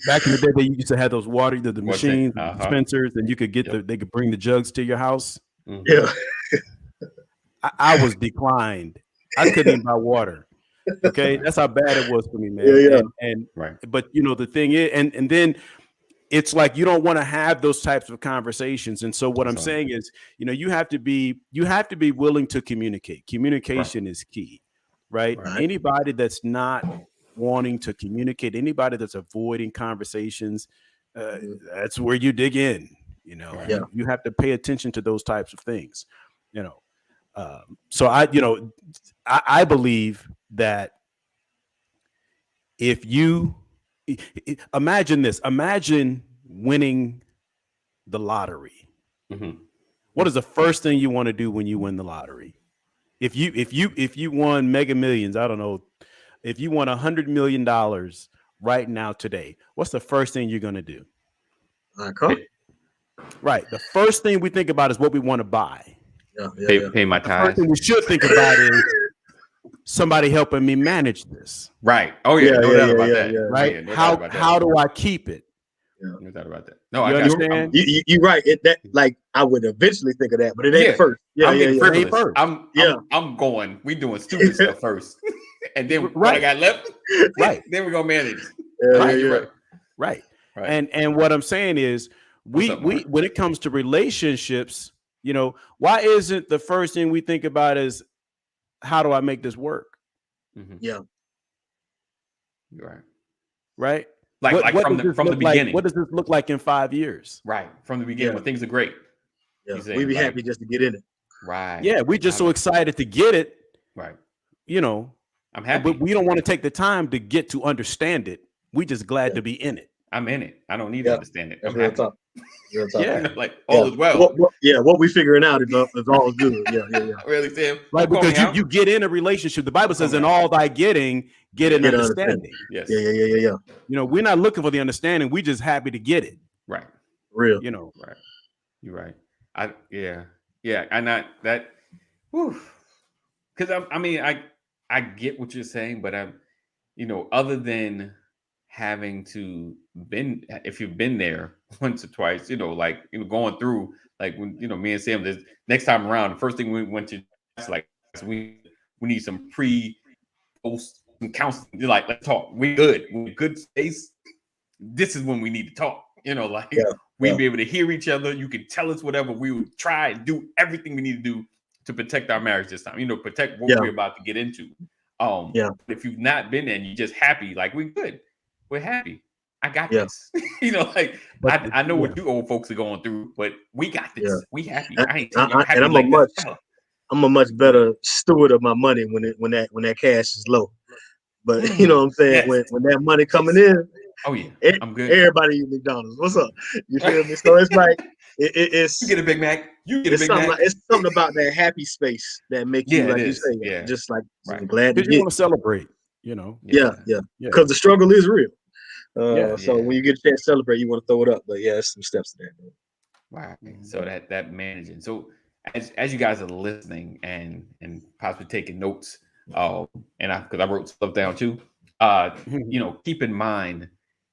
Back in the day, they used to have those water, the machines, dispensers, and you could get they could bring the jugs to your house. Mm-hmm. Yeah. I was declined. I couldn't even buy water. Okay, that's how bad it was for me, man. Yeah. And right. But the thing is, and then it's like you don't want to have those types of conversations. And so what I'm saying is, you have to be willing to communicate. Communication is key, right? Anybody that's not wanting to communicate, anybody that's avoiding conversations, that's where you dig in. You have to pay attention to those types of things. So I believe that if you imagine winning the lottery. Mm-hmm. What is the first thing you want to do when you win the lottery? If you won Mega Millions, I don't know, if you won $100 million right now today, what's the first thing you're going to do? Right. The first thing we think about is what we want to buy. Pay my tithes. The first thing we should think about is somebody helping me manage this. Right. Oh yeah. No doubt about that. Right. Yeah, no how do I keep it? No doubt about that. No, you understand? You're right. Like I would eventually think of that, but it ain't first. I'm first. I'm going. We doing stupid stuff first, and then what I got left. Right. Then we're gonna manage. Right. And what I'm saying is, we when it comes to relationships, why isn't the first thing we think about is how do I make this work? Mm-hmm. Yeah. You're right. Like from the beginning. What does this look like in 5 years? Right. From the beginning when things are great. Yeah. We'd be happy just to get in it. Right. Yeah, we're just so excited to get it. Right. You know, I'm happy. But we don't want to take the time to get to understand it. We just glad to be in it. I'm in it. I don't need to understand it. That's I'm real happy. tough. Real tough. You know, like all is well. What we figuring out is all good. Yeah. Really, Sam. Right, because you get in a relationship. The Bible says, "In all thy getting, get an understanding." Yes. Yeah. You know, we're not looking for the understanding. We're just happy to get it. Right. Real. You know. Right. You're right. Yeah. I'm not that. Because I get what you're saying, but other than having to if you've been there once or twice, going through, like when me and Sam, this next time around, the first thing we went to, like, we need some post counseling, like, let's talk. We're good space. This is when we need to talk. We'd be able to hear each other. You can tell us whatever. We would try and do everything we need to do to protect our marriage this time. Protect what we're about to get into. If you've not been there and you're just happy, like, we're good. We're happy. I got this. I know what you old folks are going through, but we got this. We happy. I'm a much better steward of my money when that cash is low. But you know what I'm saying? Yes. When that money coming in, oh yeah, I'm good. Everybody eat McDonald's. What's up? You feel me? So it's like it's you get a Big Mac. You get a Big Mac. It's something about that happy space that makes you, like you say, just like glad to you want to celebrate. Yeah. Because the struggle is real. So when you get a chance to celebrate, you want to throw it up. But it's some steps to that. Right. So that managing. So as you guys are listening and possibly taking notes, because I wrote stuff down too. Keep in mind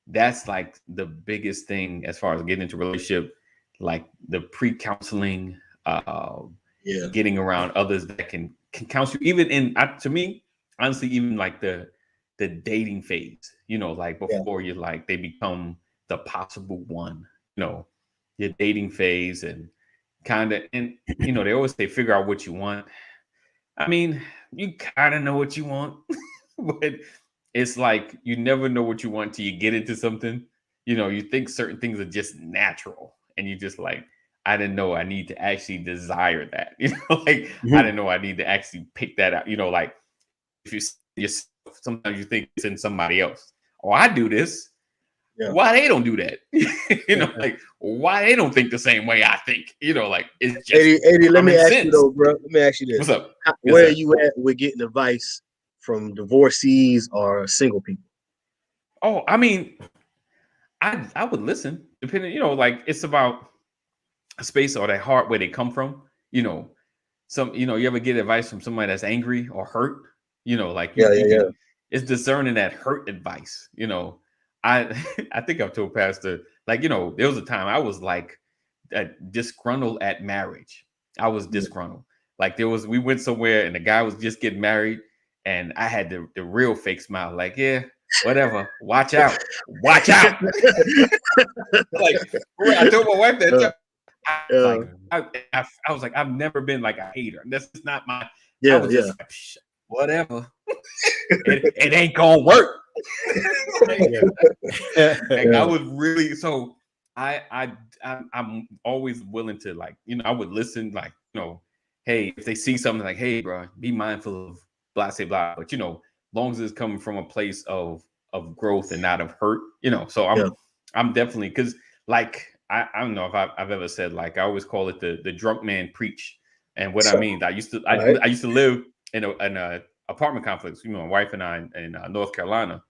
that's like the biggest thing as far as getting into a relationship, like the pre-counseling, getting around others that can counsel you. Even to me, honestly, even like the dating phase, like before you like they become the possible one, your dating phase and they always say figure out what you want. I mean, you kind of know what you want, but it's like you never know what you want till you get into something. You think certain things are just natural, and you just like, I didn't know I need to actually desire that. I didn't know I need to actually pick that out. Like if you sometimes you think it's in somebody else. Oh, I do this. Yeah. Why they don't do that? Like why they don't think the same way I think? Like it's just 80, let me ask you though, bro. Let me ask you this. What's up? Where are you at with getting advice from divorcees or single people? Oh, I mean, I would listen, depending, like it's about a space or that heart where they come from. You ever get advice from somebody that's angry or hurt? It's discerning that hurt advice. I think I've told Pastor, like, there was a time I was like disgruntled at marriage. I was disgruntled. Like we went somewhere and the guy was just getting married and I had the real fake smile. Like, yeah, whatever. Watch out. Watch out. Like, I told my wife that. I was like, I've never been like a hater. That's not my, just like, whatever. it ain't gonna work. I was really, so I'm always willing to, like, I would listen, like, hey, if they see something like, hey, bro, be mindful of blah, say blah, but long as it's coming from a place of growth and not of hurt, so I'm definitely, because like I don't know if I've ever said, like, I always call it the drunk man preach. And what I mean, I used to live in a apartment complex, my wife and I in North Carolina.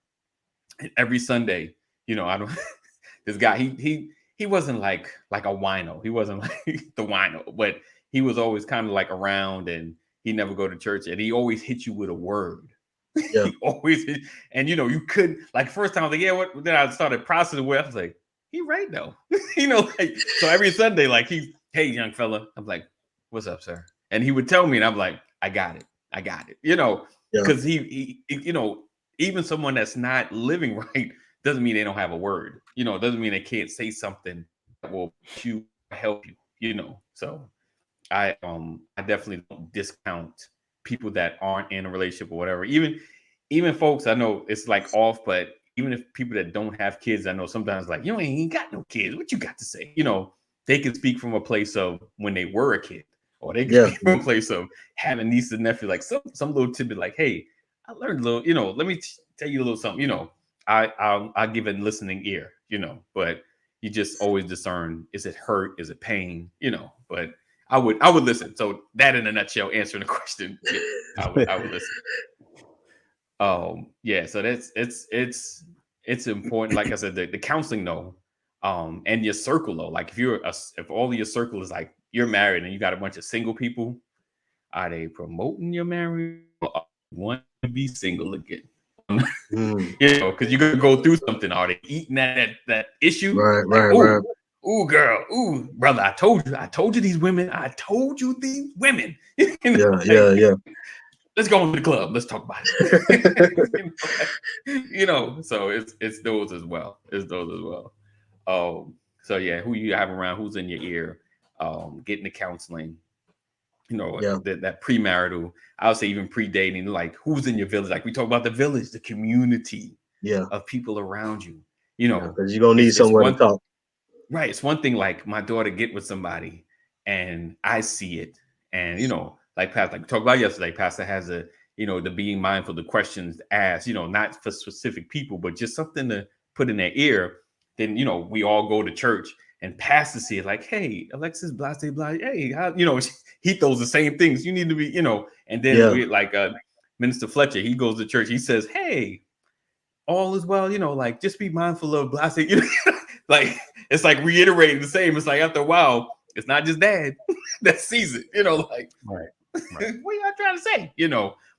And every Sunday, this guy, he wasn't like a wino. He wasn't like the wino, but he was always kind of like around, and he never go to church, and he always hit you with a word. Yeah. He always hit, and you couldn't, like, first time I was like, yeah, what? Then I started processing where I was like, he right though. Like, so every Sunday, like, hey, young fella, I'm like, what's up, sir? And he would tell me, and I'm like, I got it. Because he even someone that's not living right doesn't mean they don't have a word. Doesn't mean they can't say something that will help you. So I definitely don't discount people that aren't in a relationship or whatever. Even folks, I know it's like off, but even if people that don't have kids, I know sometimes like, ain't got no kids. What you got to say? They can speak from a place of when they were a kid or they could be from a place of having nieces and nephews, like some little tidbit, like, hey, I learned a little, let me tell you a little something, I'll give it a listening ear, but you just always discern, is it hurt? Is it pain? But I would listen. So that in a nutshell, answering the question, I would listen. So it's important. Like I said, the counseling though, and your circle though, like if all of your circle is like you're married and you got a bunch of single people, are they promoting your marriage or want to be single again? Because you're gonna go through something. Are they eating that issue? Right. Ooh, girl. Ooh, brother. I told you these women. Yeah. Let's go to the club. Let's talk about it. So it's those as well. So yeah, who you have around, who's in your ear, getting the counseling. That premarital, I would say even pre-dating, like who's in your village. Like we talk about the village, the community of people around you. Because you're gonna need somewhere to talk. Right. It's one thing like my daughter get with somebody and I see it. And like Pastor, like we talked about yesterday, Pastor has the being mindful of the questions asked, not for specific people, but just something to put in their ear. Then, we all go to church and Pastor see it like, hey, Alexis, blah, hey, how, he throws the same things. You need to be, and then we like Minister Fletcher, he goes to church. He says, hey, all is well, like just be mindful of blah, like it's like reiterating the same. It's like after a while, it's not just dad that sees it, like, right. What are y'all trying to say?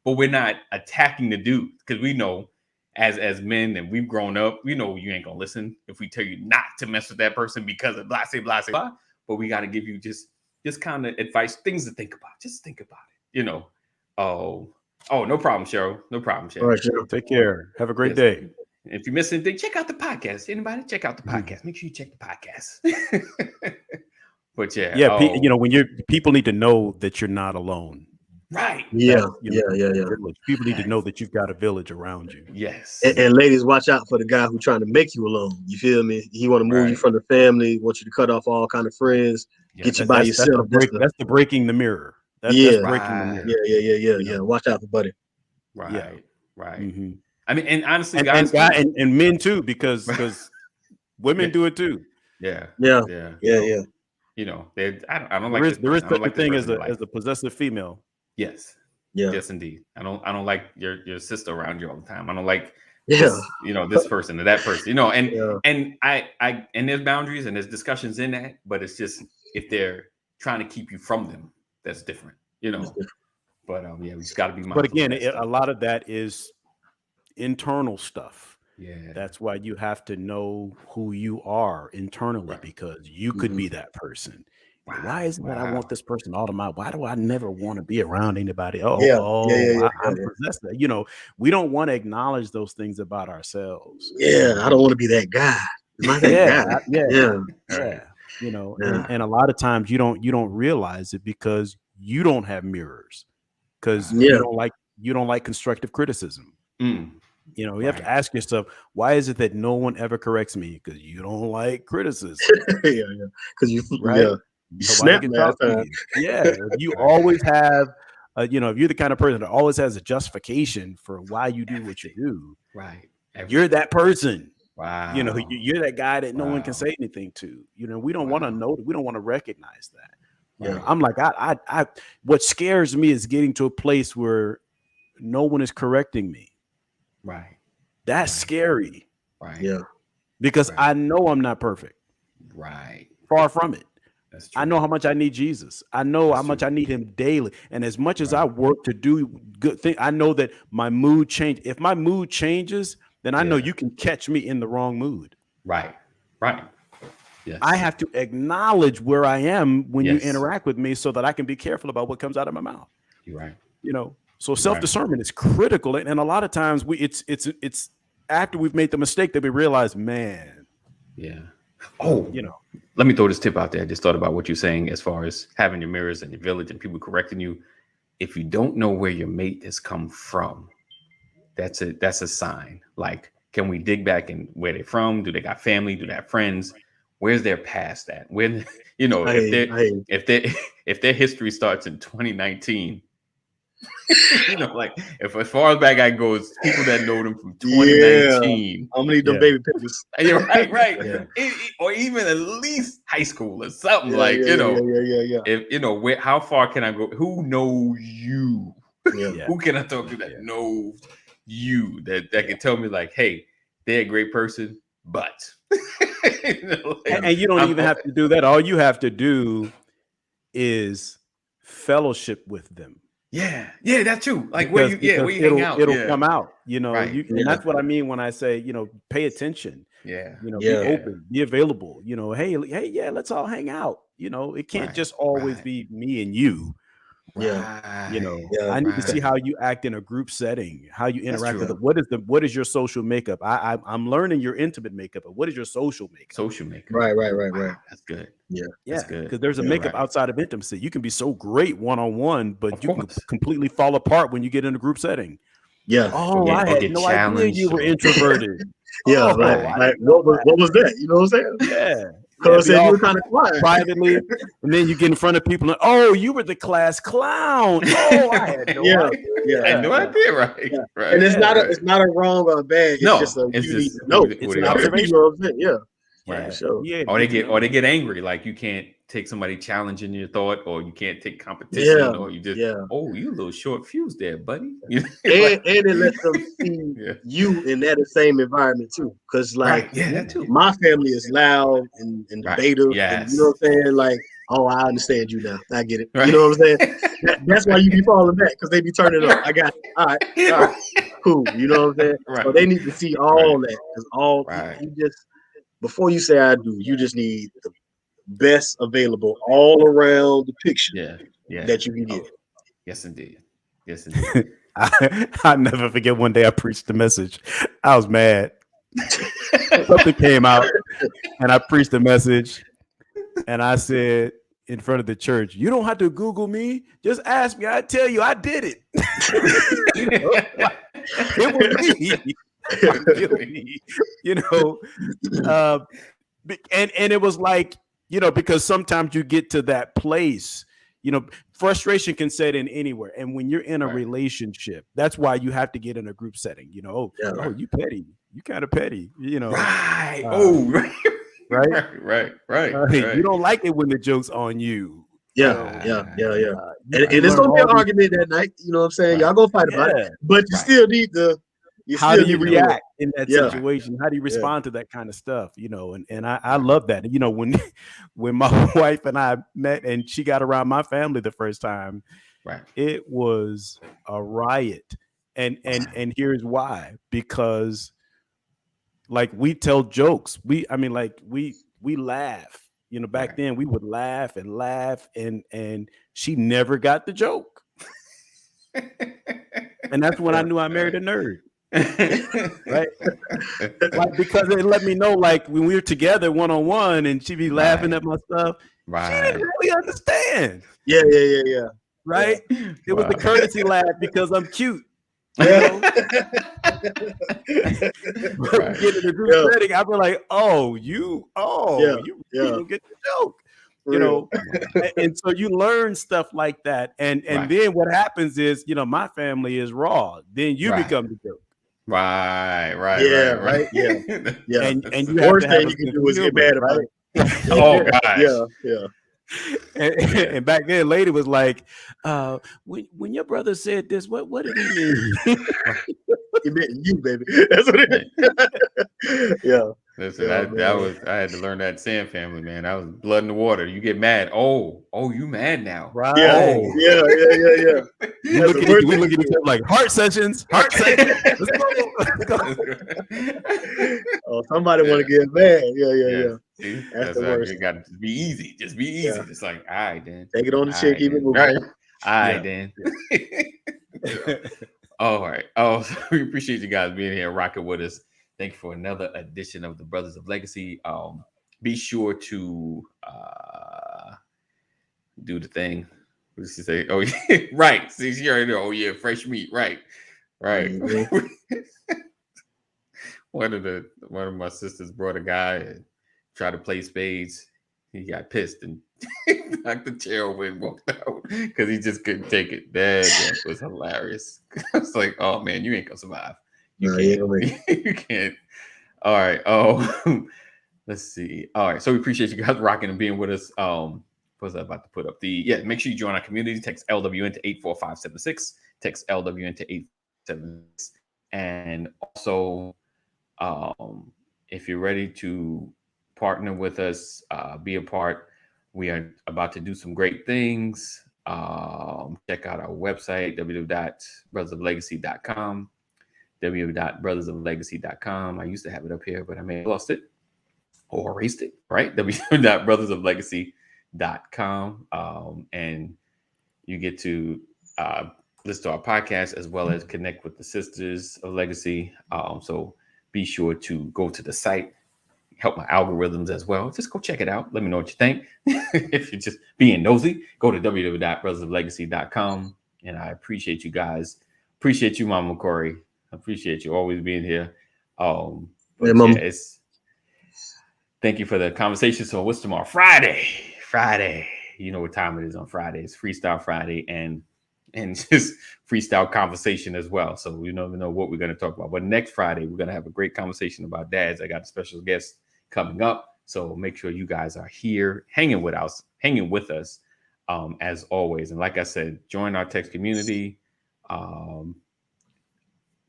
But we're not attacking the dude because we know as men and we've grown up, we know you ain't gonna listen if we tell you not to mess with that person because of blah, blah. But we got to give you just kind of advice, things to think about. Just think about it, Oh, no problem, Cheryl. No problem, Cheryl. All right, Cheryl. Take care. Have a great day. If you miss anything, check out the podcast. Anybody check out the podcast? Make sure you check the podcast. But when people need to know that you're not alone. Right. Yeah. People need to know that you've got a village around you. Yes. And ladies, watch out for the guy who's trying to make you alone. You feel me? He want to move you from the family, want you to cut off all kind of friends, get you by yourself. That's the breaking the mirror. That's breaking the mirror. Yeah. Watch out for buddy. Right. Yeah. Right. Mm-hmm. I mean, and honestly, guys, and men too, because women do it too. Yeah. I don't like. There is such a thing as a possessive female. Yes. Yeah. Yes, indeed. I don't like your sister around you all the time. I don't like this person or that person. And I there's boundaries and there's discussions in that, but it's just if they're trying to keep you from them, that's different. But we just got to be mindful. But again, a lot of that is internal stuff. Yeah. That's why you have to know who you are internally, because you could be that person. Wow. Why is it that I want this person all the time? Why do I never want to be around anybody? I'm possessed. We don't want to acknowledge those things about ourselves. Yeah, I don't want to be that guy. Am I that guy? Yeah. And a lot of times you don't realize it because you don't have mirrors, because you don't like constructive criticism. You have to ask yourself, why is it that no one ever corrects me? Because you don't like criticism. Because you snap that. You always have, if you're the kind of person that always has a justification for why you do what you do, right? You're that person. Wow. You're that guy that no one can say anything to. We don't want to know. We don't want to recognize that. I'm like, I what scares me is getting to a place where no one is correcting me. Right. That's scary. Right. Yeah. Because I know I'm not perfect. Right. Far from it. That's true. I know how much I need Jesus. I know how much I need him daily. And as much as I work to do good things, I know that my mood change. If my mood changes, then I know you can catch me in the wrong mood. Right. Yes. I have to acknowledge where I am when you interact with me so that I can be careful about what comes out of my mouth. You're right. So self-discernment is critical. And a lot of times it's after we've made the mistake that we realize, man. Yeah. Oh, let me throw this tip out there. I just thought about what you're saying as far as having your mirrors and your village and people correcting you. If you don't know where your mate has come from, that's a sign. Like, can we dig back in where they're from? Do they got family? Do they have friends? where's their past at? When, you know, if their history starts in 2019, you know, like if as far as back I go, it's people that know them from 2019. I'm gonna need them baby pictures. You're right. Or even at least high school or something you know. If you know how far can I go? Who knows you? Who can I talk to that knows you that can tell me like, hey, they're a great person, but you know, like, and you don't even have to do that. All you have to do is fellowship with them. Yeah, that's true. Like where you hang out, it'll come out. You know, and that's what I mean when I say, you know, pay attention. Yeah, you know, be open, be available. You know, hey, let's all hang out. You know, it can't just always be me and you. You know, I need to see how you act in a group setting, how you interact with it. What is your social makeup? I'm learning your intimate makeup, but what is your social makeup? Right. Wow, that's good. Yeah, that's good. Because there's a makeup outside of intimacy. You can be so great one-on-one, but you can completely fall apart when you get in a group setting. Yeah. Oh, I had no idea you were introverted. Like what was that? You know what I'm saying? Yeah. Because you were kind of quiet privately, and then you get in front of people and oh, you were the class clown. Oh, I had no idea. I had no idea, right? And it's not a wrong or a bad. It's just it's an observation. Right. Sure. Or they get angry, like you can't take somebody challenging your thought, or you can't take competition, or you just oh, you a little short fuse there, buddy. And it lets them see you in that same environment too. Because like that too. My family is loud and debative. And, you know what I'm saying? Like, oh, I understand you now. I get it. You know what I'm saying? That's why you be falling back, because they be turning up. I got it. All right. Cool. You know what I'm saying? So they need to see all that. Because you just before you say I do, you just need the best available all around the picture that you can get. Yes, indeed. I never forget one day I preached the message. I was mad. Something came out and I preached the message and I said in front of the church, you don't have to Google me. Just ask me. I tell you, I did it. It was me. You know, and it was like, you know, because sometimes you get to that place, you know, frustration can set in anywhere. And when you're in a relationship, that's why you have to get in a group setting, you know, you petty, you kind of petty, you know. Right. You don't like it when the joke's on you. And it's gonna be an argument that night, you know what I'm saying? Y'all gonna fight about it, but you still need the how do you react in that situation? How do you respond to that kind of stuff? You know, and I love that. You know, when my wife and I met and she got around my family the first time, it was a riot. And here's why. Because like we tell jokes. We laugh. You know, back then we would laugh and she never got the joke. And that's when I knew I married a nerd. Right? Like, because it let me know, like when we were together one-on-one and she'd be laughing at my stuff, she didn't really understand. Right? It was the courtesy laugh because I'm cute. You know? Get in a group setting, I'd be like, you don't get the joke. You know, and so you learn stuff like that, and then what happens is, you know, my family is raw. Then you become the joke. Right. And you the worst thing you can do is get mad about it. Oh gosh. And back then, lady was like, when your brother said this, what did he mean? He meant you, baby. That's what it is. Listen, I had to learn that Sam family, man. That was blood in the water. You get mad. Oh, you mad now. Right. Yeah. We look at each other like heart sessions. Let's go. Oh, somebody want to get mad. Yeah. See, that's the worst. You got to be easy. Just be easy. It's like, all right, then. Take it on the chin, keep it moving. All right, then. All right. Oh, so we appreciate you guys being here, rocking with us. Thank you for another edition of the Brothers of Legacy. Be sure to do the thing. What did she say? Oh, yeah. Right. See, she already know. Oh, yeah, fresh meat. Right. Mm-hmm. One of my sisters brought a guy tried to play spades. He got pissed and knocked the chair over and walked out because he just couldn't take it. That was hilarious. I was like, oh man, you ain't gonna survive. You can't. You can't. All right. Oh, let's see. All right. So we appreciate you guys rocking and being with us. What was I about to put up? Make sure you join our community. Text LWN to 84576. Text LWN to 876. And also, if you're ready to partner with us, be a part. We are about to do some great things. Check out our website, www.brothersoflegacy.com. www.brothersoflegacy.com. I used to have it up here, but I may have lost it or erased it, right? www.brothersoflegacy.com. And you get to listen to our podcast as well as connect with the Sisters of Legacy. So be sure to go to the site, help my algorithms as well. Just go check it out. Let me know what you think. If you're just being nosy, go to www.brothersoflegacy.com. And I appreciate you guys. Appreciate you, Mama Corey. I appreciate you always being here. Thank you for the conversation. So what's tomorrow? Friday. You know what time it is on Friday. It's Freestyle Friday and just freestyle conversation as well. So we never know what we're going to talk about. But next Friday, we're going to have a great conversation about dads. I got a special guest coming up. So make sure you guys are here hanging with us, as always. And like I said, join our text community.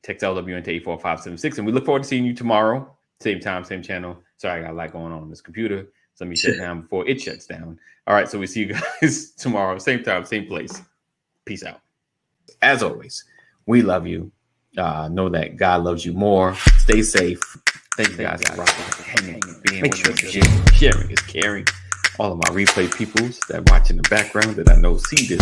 Text LWN to 84576. And we look forward to seeing you tomorrow. Same time, same channel. Sorry, I got a lot going on this computer. So let me shut down before it shuts down. All right. So we see you guys tomorrow. Same time, same place. Peace out. As always, we love you. Know that God loves you more. Stay safe. Thank you guys for rocking, hanging, being with us. Sharing is caring. All of my replay peoples that watch in the background that I know see this